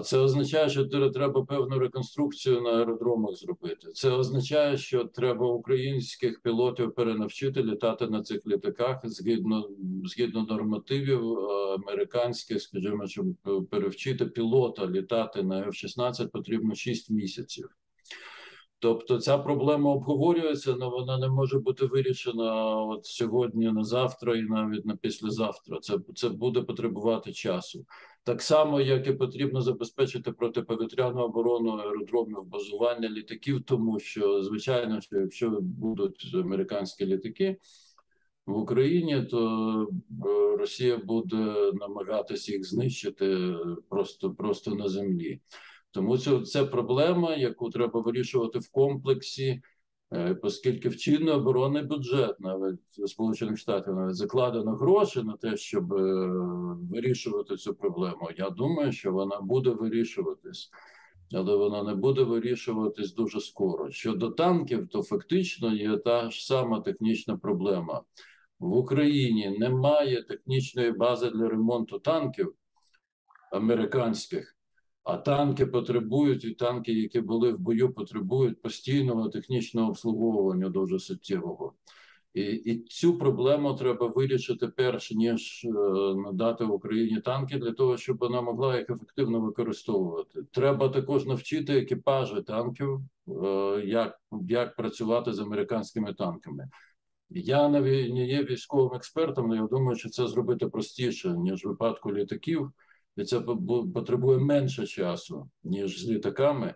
Це означає, що треба певну реконструкцію на аеродромах зробити. Це означає, що треба українських пілотів перенавчити літати на цих літаках згідно нормативів американських, скажімо, щоб перевчити пілота літати на F-16 потрібно 6 місяців. Тобто ця проблема обговорюється, але вона не може бути вирішена от сьогодні на завтра і навіть на післязавтра. Це буде потребувати часу. Так само, як і потрібно забезпечити протиповітряну оборону аеродромів базування літаків, тому що, звичайно, що якщо будуть американські літаки в Україні, то Росія буде намагатися їх знищити просто на землі. Тому це проблема, яку треба вирішувати в комплексі, оскільки в чинний оборонний бюджет навіть Сполучених Штатів навіть закладено гроші на те, щоб вирішувати цю проблему. Я думаю, що вона буде вирішуватись, але вона не буде вирішуватись дуже скоро. Щодо танків, то фактично є та ж сама технічна проблема. В Україні немає технічної бази для ремонту танків американських. А танки потребують, і танки, які були в бою, потребують постійного технічного обслуговування дуже суттєвого. І цю проблему треба вирішити перш ніж надати Україні танки для того, щоб вона могла їх ефективно використовувати. Треба також навчити екіпажі танків, як працювати з американськими танками. Я не є військовим експертом, але я думаю, що це зробити простіше, ніж в випадку літаків. І це потребує менше часу, ніж з літаками.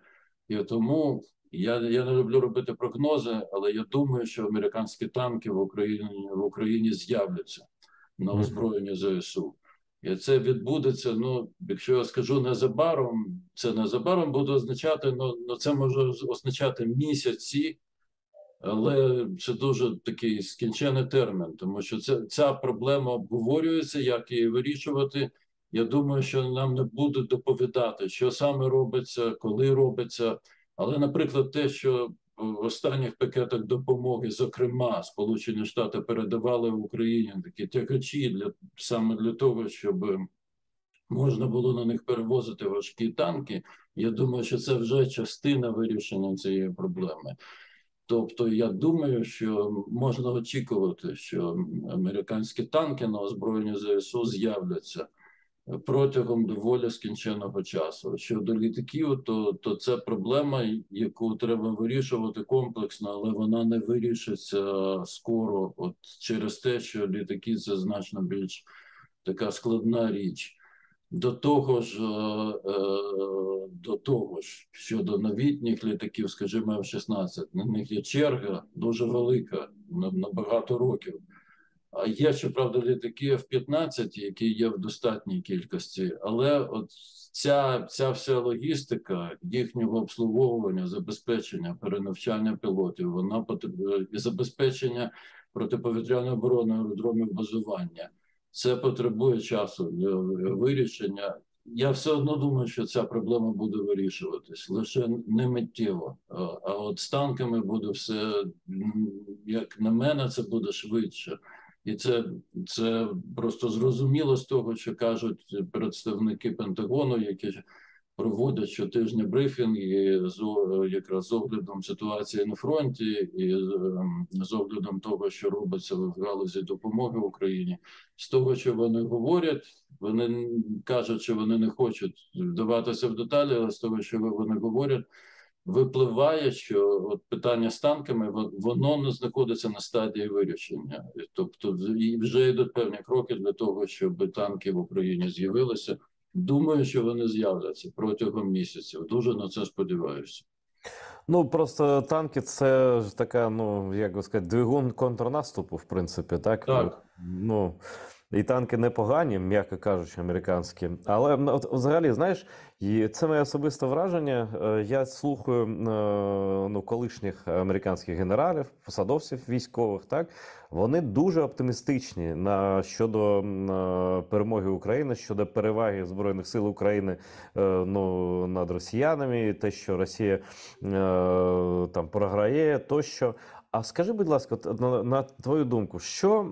І тому я не люблю робити прогнози, але я думаю, що американські танки в Україні з'являться на озброєнні ЗСУ. І це відбудеться, якщо я скажу незабаром, це незабаром буде означати, це може означати місяці, але це дуже такий скінчений термін, тому що ця проблема обговорюється, як її вирішувати. Я думаю, що нам не будуть доповідати, що саме робиться, коли робиться. Але, наприклад, те, що в останніх пакетах допомоги, зокрема, Сполучені Штати передавали в Україні такі тягачі саме для того, щоб можна було на них перевозити важкі танки. Я думаю, що це вже частина вирішення цієї проблеми. Тобто, я думаю, що можна очікувати, що американські танки на озброєнні ЗСУ з'являться протягом доволі скінченого часу. Щодо літаків, то це проблема, яку треба вирішувати комплексно, але вона не вирішиться скоро, через те, що літаки – це значно більш така складна річ. До того ж, щодо новітніх літаків, скажімо, F-16, на них є черга дуже велика, на багато років. А є, щоправда, літаки F-15, які є в достатній кількості, але ця вся логістика їхнього обслуговування, забезпечення, перенавчання пілотів, вона і забезпечення протиповітряної оборони аеродромів базування. Це потребує часу для вирішення. Я все одно думаю, що ця проблема буде вирішуватись, лише не миттєво. А от з танками буде все, як на мене, це буде швидше. І це просто зрозуміло з того, що кажуть представники Пентагону, які проводять щотижні брифінги якраз з оглядом ситуації на фронті і з оглядом того, що робиться в галузі допомоги Україні. З того, що вони говорять, вони кажуть, що вони не хочуть вдаватися в деталі, але з того, що вони говорять, випливає, що от питання з танками, воно не знаходиться на стадії вирішення. Тобто вже йдуть певні кроки для того, щоб танки в Україні з'явилися. Думаю, що вони з'являться протягом місяців. Дуже на це сподіваюся. Ну, просто танки це ж така, ну, як би сказати, двигун контрнаступу, в принципі, так? Так. Ну, і танки непогані, м'яко кажучи, американські. Але от, взагалі, знаєш, і це моє особисте враження. Я слухаю ну, колишніх американських генералів, посадовців військових, так? Вони дуже оптимістичні щодо перемоги України, щодо переваги Збройних сил України ну, над росіянами, і те, що Росія там програє, тощо. А скажи, будь ласка, на твою думку, що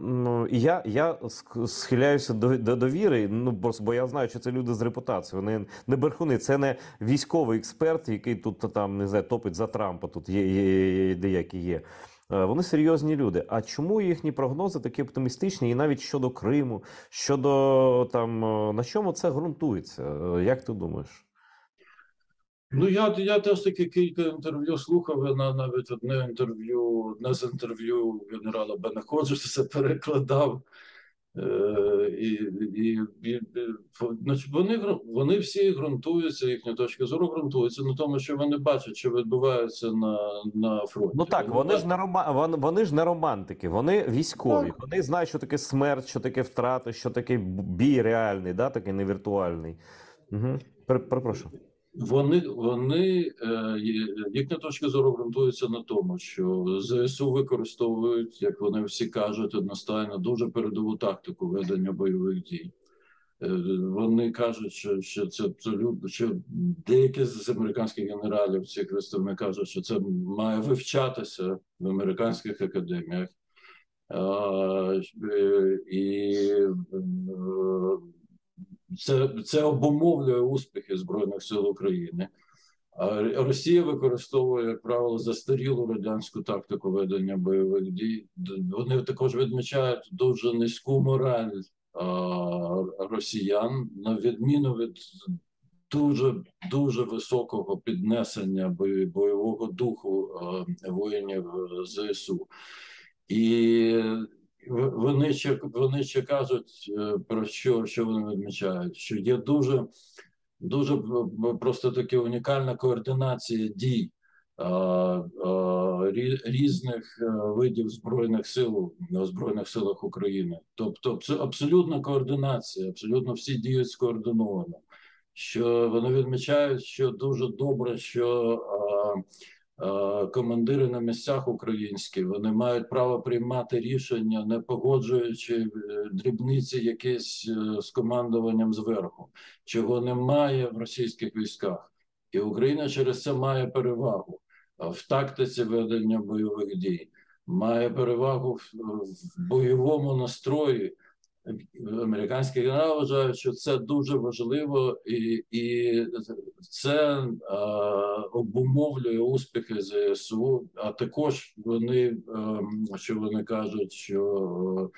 я схиляюся до довіри, ну бо я знаю, що це люди з репутацією, вони не брехуни, це не військовий експерт, який тут там не знаю, топить за Трампа. Тут є деякі є. Вони серйозні люди. А чому їхні прогнози такі оптимістичні, і навіть щодо Криму, щодо там на чому це ґрунтується? Як ти думаєш? Ну, я теж таки кілька інтерв'ю слухав, я навіть одне з інтерв'ю генерала Бена Ходжеса перекладав. Значить, вони всі ґрунтуються, їхня точка зору ґрунтується на тому, що вони бачать, що відбувається на фронті. Ну так, вони ж не романтики, вони військові. Так. Вони знають, що таке смерть, що таке втрати, що таке бій реальний, да, такий не віртуальний. Угу. Перепрошую. Їхня точка зору ґрунтується на тому, що ЗСУ використовують, як вони всі кажуть, одностайно дуже передову тактику ведення бойових дій. Вони кажуть, що це абсолютно, що деякі з американських генералів цих виставних кажуть, що це має вивчатися в американських академіях. І це обумовлює успіхи Збройних сил України. А Росія використовує, як правило, застарілу радянську тактику ведення бойових дій. Вони також відмічають дуже низьку мораль росіян, на відміну від дуже високого піднесення бойового духу воїнів ЗСУ. І вони ще кажуть про що вони відмічають, що є дуже просто таки унікальна координація дій різних видів збройних сил в Збройних силах України. Тобто абсолютна координація, абсолютно всі діють скоординовано. Що вони відмічають, що дуже добре, що командири на місцях українські, вони мають право приймати рішення, не погоджуючи дрібниці якісь з командуванням зверху, чого немає в російських військах. І Україна через це має перевагу в тактиці ведення бойових дій, має перевагу в бойовому настрої. Американські генерали вважають, що це дуже важливо, і це обумовлює успіхи ЗСУ. А також вони кажуть, що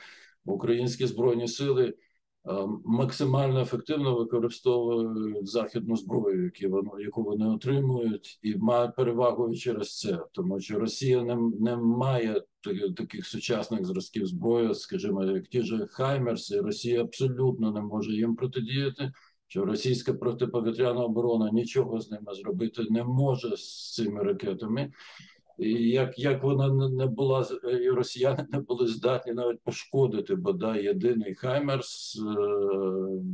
українські збройні сили максимально ефективно використовують західну зброю, яку вони отримують, і мають перевагу через це, тому що Росія не має таких сучасних зразків зброї, скажімо, як ті ж Хаймерси. Росія абсолютно не може їм протидіяти, що російська протиповітряна оборона нічого з ними зробити не може з цими ракетами. І як вона не була, і росіяни не були здатні навіть пошкодити бодай єдиний Хаймерс,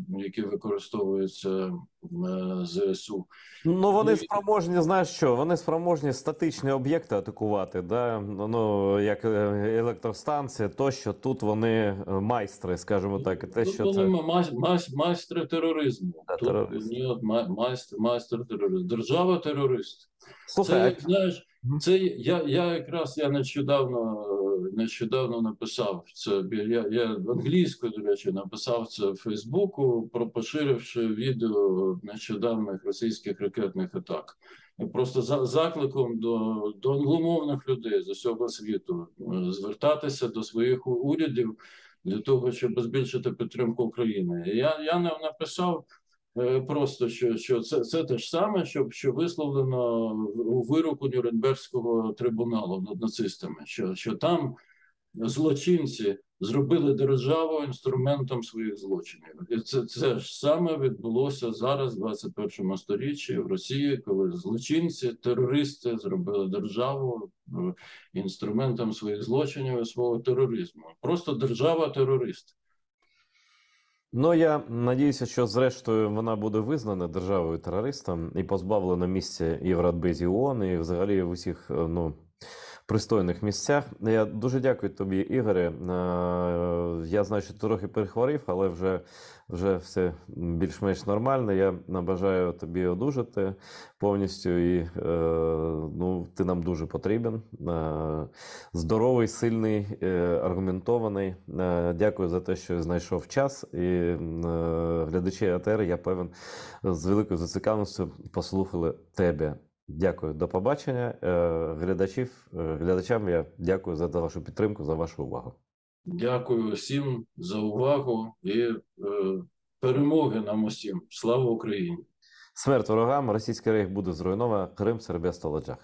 який використовується ЗСУ. Ну, вони спроможні, знаєш що, вони спроможні статичні об'єкти атакувати, да? Ну, як електростанції, тощо тут вони майстри, скажімо так. Те, що це... майстри тероризму. Тут майстер тероризм. Держава терорист. Слухай, це, знаєш, Мгм. Це я нещодавно написав це. Я англійською, до речі, написав це в Фейсбуку, поширивши відео нещодавних російських ракетних атак. Просто закликом до англомовних людей з усього світу звертатися до своїх урядів для того, щоб збільшити підтримку України. Я написав. Просто що це те ж саме, що висловлено у вироку Нюрнберзького трибуналу над нацистами, що там злочинці зробили державу інструментом своїх злочинів, і це ж саме відбулося зараз, в 21 сторіччі в Росії, коли злочинці, терористи зробили державу інструментом своїх злочинів і свого тероризму. Просто держава-терорист. Ну, я надіюся, що зрештою вона буде визнана державою терористом і позбавлена місця і в Радбезі ООН, і взагалі в усіх пристойних місцях. Я дуже дякую тобі, Ігоре. Я знаю, що ти трохи перехворів, але вже все більш-менш нормально. Я бажаю тобі одужати повністю, і ти нам дуже потрібен. Здоровий, сильний, аргументований. Дякую за те, що знайшов час. І глядачі АТР, я певен, з великою зацікавленістю послухали тебе. Дякую, до побачення. Глядачам я дякую за вашу підтримку, за вашу увагу. Дякую всім за увагу і перемоги нам усім. Слава Україні! Смерть ворогам, російський рейх буде зруйновано, Крим, Сербія, Столоджах.